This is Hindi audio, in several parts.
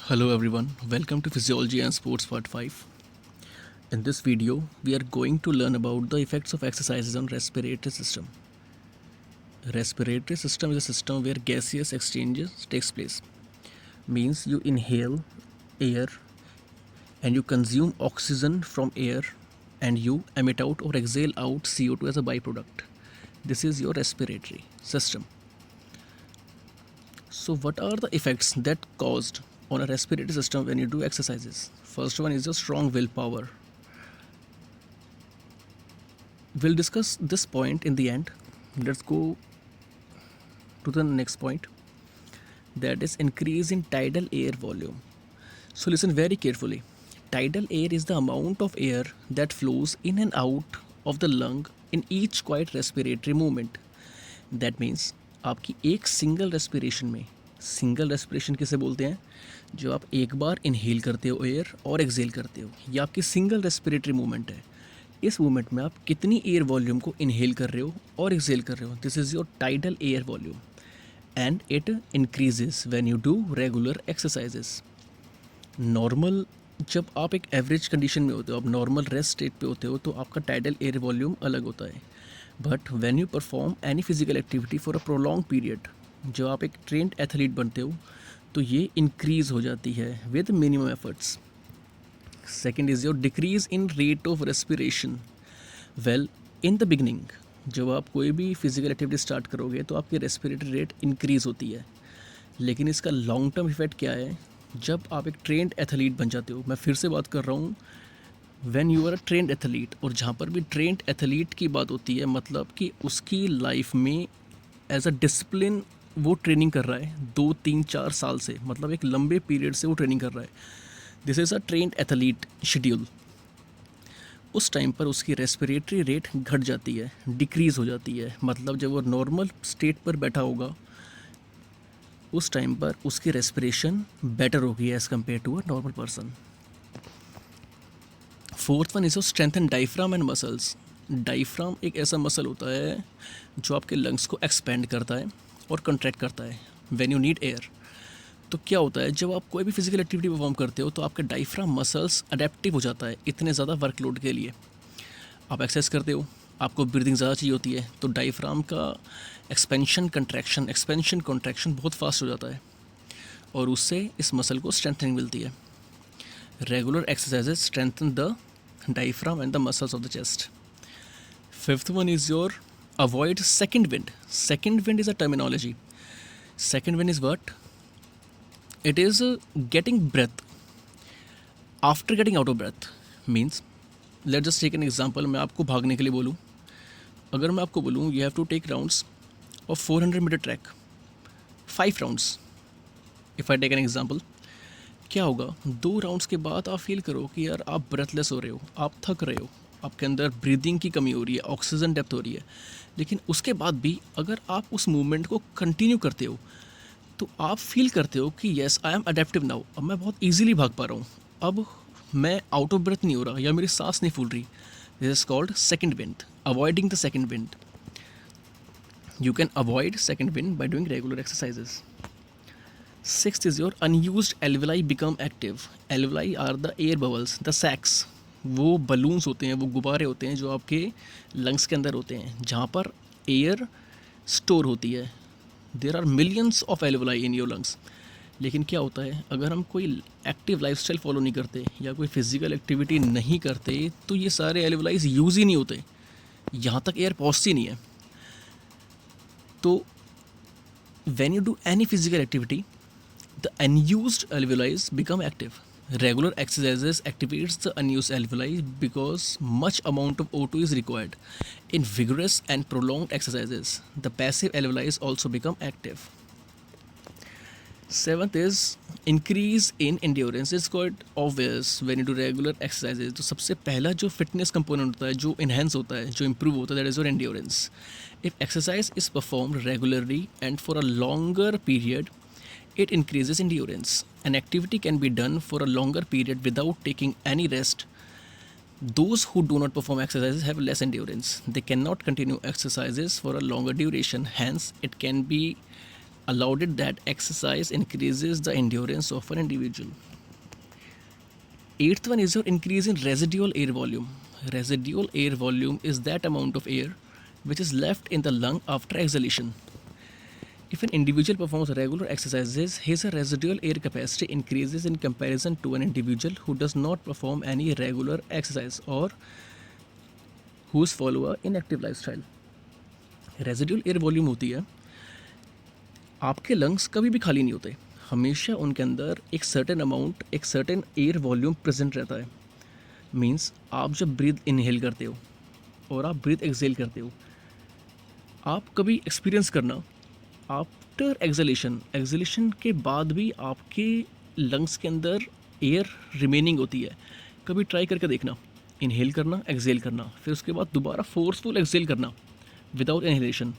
Hello everyone, welcome to Physiology and Sports Part 5. In this video, we are going to learn about the effects of exercises on respiratory system. Respiratory system is a system where gaseous exchanges takes place. Means you inhale air and you consume oxygen from air and you emit out or exhale out CO2 as a byproduct. This is your respiratory system. So what are the effects that caused on a respiratory system when you do exercises? First one is your strong willpower. We'll discuss this point in the end. Let's go to the next point, that is increase in tidal air volume. So listen very carefully. Tidal air is the amount of air that flows in and out of the lung in each quiet respiratory movement. That means आपकी एक सिंगल रेस्पिरेशन में, सिंगल रेस्पिरेशन किसे बोलते हैं, जो आप एक बार इनहेल करते हो एयर और एक्सहेल करते हो, ये आपकी सिंगल रेस्पिरेटरी मूवमेंट है. इस मूवमेंट में आप कितनी एयर वॉल्यूम को इनहेल कर रहे हो और एक्सहेल कर रहे हो, this is your tidal air volume and it increases when you do regular exercises. Normal, जब आप एक एवरेज कंडीशन में होते हो, आप नॉर्मल रेस्ट स्टेट पे होते हो, तो आपका टाइडल एयर वॉल्यूम अलग होता है. But when you perform any physical activity for a prolong period, जब आप एक ट्रेंड एथलीट बनते हो, तो ये इंक्रीज़ हो जाती है with minimum efforts. Second is your decrease in rate of respiration. Well, in the beginning जब आप कोई भी फिजिकल एक्टिविटी स्टार्ट करोगे तो आपकी रेस्पिरेटरी रेट इंक्रीज़ होती है, लेकिन इसका लॉन्ग टर्म इफेक्ट क्या है, जब आप एक ट्रेंड एथलीट बन जाते हो. मैं फिर से बात कर रहा हूँ, when you are a trained athlete, और जहाँ पर भी ट्रेंड एथलीट की बात होती है, मतलब कि उसकी लाइफ में एज अ डिसिप्लिन वो ट्रेनिंग कर रहा है 2 3 4 साल से, मतलब एक लंबे पीरियड से वो ट्रेनिंग कर रहा है. This is a trained athlete schedule. उस टाइम पर उसकी रेस्पिरेटरी रेट घट जाती है, डिक्रीज़ हो जाती है. मतलब जब वो नॉर्मल स्टेट पर बैठा होगा, उस टाइम पर उसकी रेस्पिरेशन बेटर होगी as compare to a normal person. Fourth one is strengthen diaphragm and muscles. Diaphragm एक ऐसा मसल होता है जो आपके लंग्स को एक्सपेंड करता है और कंट्रैक्ट करता है व्हेन यू नीड एयर. तो क्या होता है, जब आप कोई भी फिजिकल एक्टिविटी परफॉर्म करते हो तो आपका डायफ्राम मसल्स अडेप्टिव हो जाता है इतने ज़्यादा वर्कलोड के लिए. आप एक्सरसाइज करते हो, आपको ब्रीदिंग ज़्यादा चाहिए होती है, तो डायफ्राम का एक्सपेंशन कॉन्ट्रैक्शन बहुत फास्ट हो जाता है और उससे इस मसल को स्ट्रेंथनिंग मिलती है. Regular exercises strengthen the diaphragm and the muscles of the chest. Fifth one is your avoid second wind. Second wind is a terminology. Second wind is what? It is getting breath after getting out of breath. Means, let's just take an example. मैं आपको भागने के लिए बोलूँ, अगर मैं आपको बोलूँ you have to take rounds of 400 meter track, 5 rounds. If I take an example, क्या होगा, 2 राउंड्स के बाद आप फील करो कि यार आप ब्रेथलेस हो रहे हो, आप थक रहे हो, आपके अंदर ब्रीदिंग की कमी हो रही है, ऑक्सीजन डेप्थ हो रही है. लेकिन उसके बाद भी अगर आप उस मूवमेंट को कंटिन्यू करते हो तो आप फील करते हो कि yes I am adaptive now, अब मैं बहुत ईजिली भाग पा रहा हूँ, अब मैं आउट ऑफ ब्रेथ नहीं हो रहा या मेरी सांस नहीं फूल रही. This is called second wind, avoiding the second wind. You can avoid second wind by doing regular exercises. Sixth is your unused alveoli become active. Alveoli are the air bubbles, the sacs. वो बलून्स होते हैं, वो गुब्बारे होते हैं जो आपके लंग्स के अंदर होते हैं, जहाँ पर एयर स्टोर होती है. There are millions of alveoli in your lungs. लेकिन क्या होता है, अगर हम कोई एक्टिव लाइफस्टाइल फॉलो नहीं करते या कोई फिजिकल एक्टिविटी नहीं करते तो ये सारे एल्वेलाइज यूज़ ही नहीं होते, यहाँ तक एयर पहुँचती नहीं है. तो when you do any physical activity, the unused alveoli become active. Regular exercises activates the unused alveoli because much amount of O2 is required. In vigorous and prolonged exercises, the passive alveoli also become active. Seventh is increase in endurance. It's quite obvious when you do regular exercises. तो सबसे पहला जो फिटनेस कंपोनेंट होता है, जो इन्हेंस होता है, जो इम्प्रूव होता है, that is your endurance. If exercise is performed regularly and for a longer period, it increases endurance. An activity can be done for a longer period without taking any rest. Those who do not perform exercises have less endurance. They cannot continue exercises for a longer duration. Hence, it can be alluded that exercise increases the endurance of an individual. Eighth one is your increase in residual air volume. Residual air volume is that amount of air which is left in the lung after exhalation. If an individual performs regular exercises, his residual air capacity increases in comparison to an individual who does not perform any regular exercise or whose follow a inactive lifestyle. Residual air volume होती है, आपके लंग्स कभी भी खाली नहीं होते, हमेशा उनके अंदर एक सर्टेन अमाउंट, एक सर्टेन एयर वॉल्यूम प्रेजेंट रहता है. मीन्स आप जब ब्रीथ इनहेल करते हो और आप ब्रीथ एक्सहेल करते हो, आप कभी एक्सपीरियंस करना आफ्टर एक्सहेलेशन के बाद भी आपके लंग्स के अंदर एयर रिमेनिंग होती है. कभी ट्राई करके देखना, इनहेल करना, एक्सहेल करना, फिर उसके बाद दोबारा फोर्सफुल एक्सहेल करना without inhalation.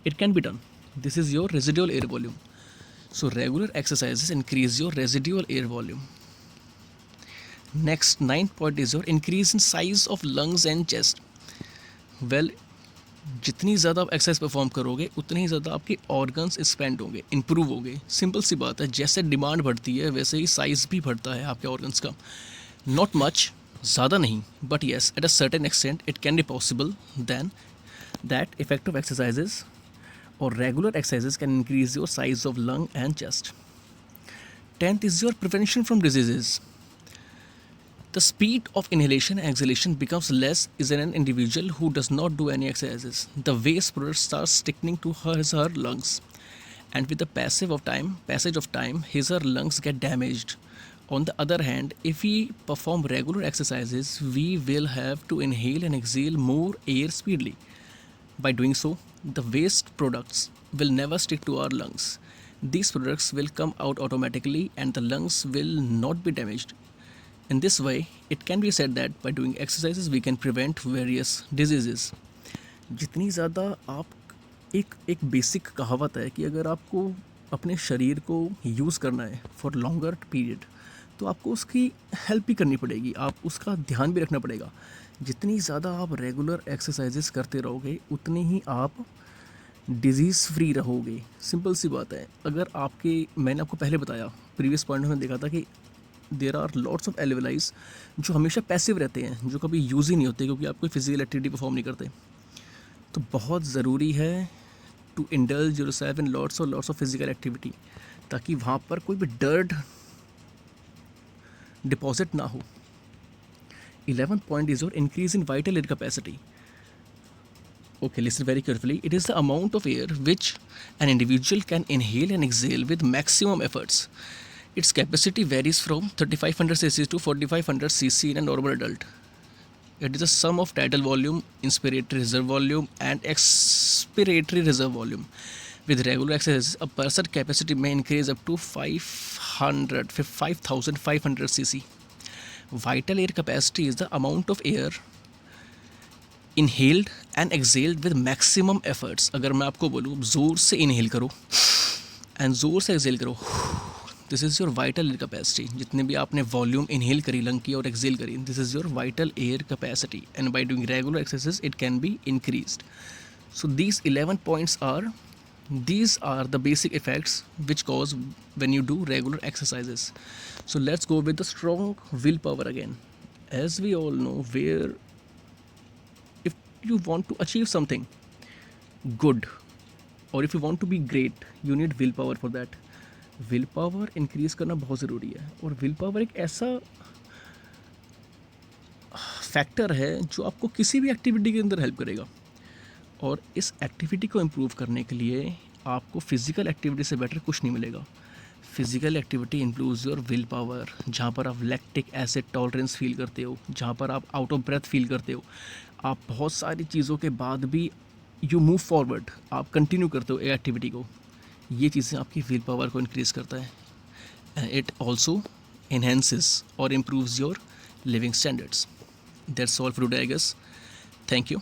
It can be done. This is your residual air volume. So regular exercises increase your residual air volume. Next, ninth point is your increase in size of lungs and chest. Well, जितनी ज़्यादा आप एक्सरसाइज परफॉर्म करोगे उतनी ही ज़्यादा आपके ऑर्गन्स एक्सपेंड होंगे, इंप्रूव होंगे. सिंपल सी बात है, जैसे डिमांड बढ़ती है वैसे ही साइज़ भी बढ़ता है आपके ऑर्गन्स का. नॉट मच, ज़्यादा नहीं, but yes at a certain extent it can be possible. Then that effective exercises or regular exercises can increase your size of lung and chest. 10th is your prevention from diseases. The speed of inhalation and exhalation becomes less is in an individual who does not do any exercises. The waste product starts sticking to her lungs, and with the passage of time, his or her lungs get damaged. On the other hand, if we perform regular exercises, we will have to inhale and exhale more air speedily. By doing so, the waste products will never stick to our lungs. These products will come out automatically and the lungs will not be damaged. In this way, it can be said that by doing exercises we can prevent various diseases. जितनी ज़्यादा आप एक बेसिक कहावत है कि अगर आपको अपने शरीर को यूज़ करना है फॉर लॉन्गर पीरियड तो आपको उसकी हेल्प भी करनी पड़ेगी, आप उसका ध्यान भी रखना पड़ेगा. जितनी ज़्यादा आप रेगुलर एक्सरसाइजेस करते रहोगे उतनी ही आप डिज़ीज़ फ्री रहोगे. सिंपल सी बात है. अगर मैंने आपको पहले बताया, प्रीवियस पॉइंट में देखा था कि देर आर लॉट्स ऑफ एल्वेलाइज जो हमेशा पैसिव रहते हैं, जो कभी यूज़ ही नहीं होते क्योंकि आप कोई फिजिकल एक्टिविटी परफॉर्म नहीं करते. तो बहुत ज़रूरी है to indulge yourself in lots of physical activity, ताकि वहाँ पर कोई भी डर्ट डिपॉजिट ना हो. 11th point is your increase in vital air capacity. Okay, listen very carefully. It is the amount of air which an individual can inhale and exhale with maximum efforts. Its capacity varies from 3500 cc to 4500 cc in a normal adult. It is the sum of tidal volume, inspiratory reserve volume and expiratory reserve volume. With regular exercises, a person's capacity may increase up to 5500 cc. Vital air capacity is the amount of air inhaled and exhaled with maximum efforts. अगर मैं आपको बोलूँ ज़ोर से इनहेल करो एंड ज़ोर से एक्सहेल करो, this is your vital air capacity. जितने भी आपने वॉल्यूम इनहेल करी लंग की और एक्सहेल करी, this is your vital air capacity. And bye doing regular exercise it can be increased. So these 11 points these are the basic effects which cause when you do regular exercises. So let's go with the strong willpower again. As we all know, where if you want to achieve something good or if you want to be great, you need willpower for that. Willpower increase करना बहुत ज़रूरी है. और willpower एक ऐसा फैक्टर है जो आपको किसी भी एक्टिविटी के अंदर हेल्प करेगा. और इस एक्टिविटी को इम्प्रूव करने के लिए आपको फिज़िकल एक्टिविटी से बेटर कुछ नहीं मिलेगा. Physical activity improves your will power. जहाँ पर आप लैक्टिक एसिड टॉलरेंस फील करते हो, जहाँ पर आप आउट ऑफ ब्रेथ फील करते हो, आप बहुत सारी चीज़ों के बाद भी यू मूव फॉरवर्ड, आप कंटिन्यू करते हो एक्टिविटी को. ये चीज़ें आपकी विल पावर को इंक्रीज़ करता है. एंड इट ऑल्सो एनहेंसेस और improves your living standards. That's all for today, I guess. Thank you.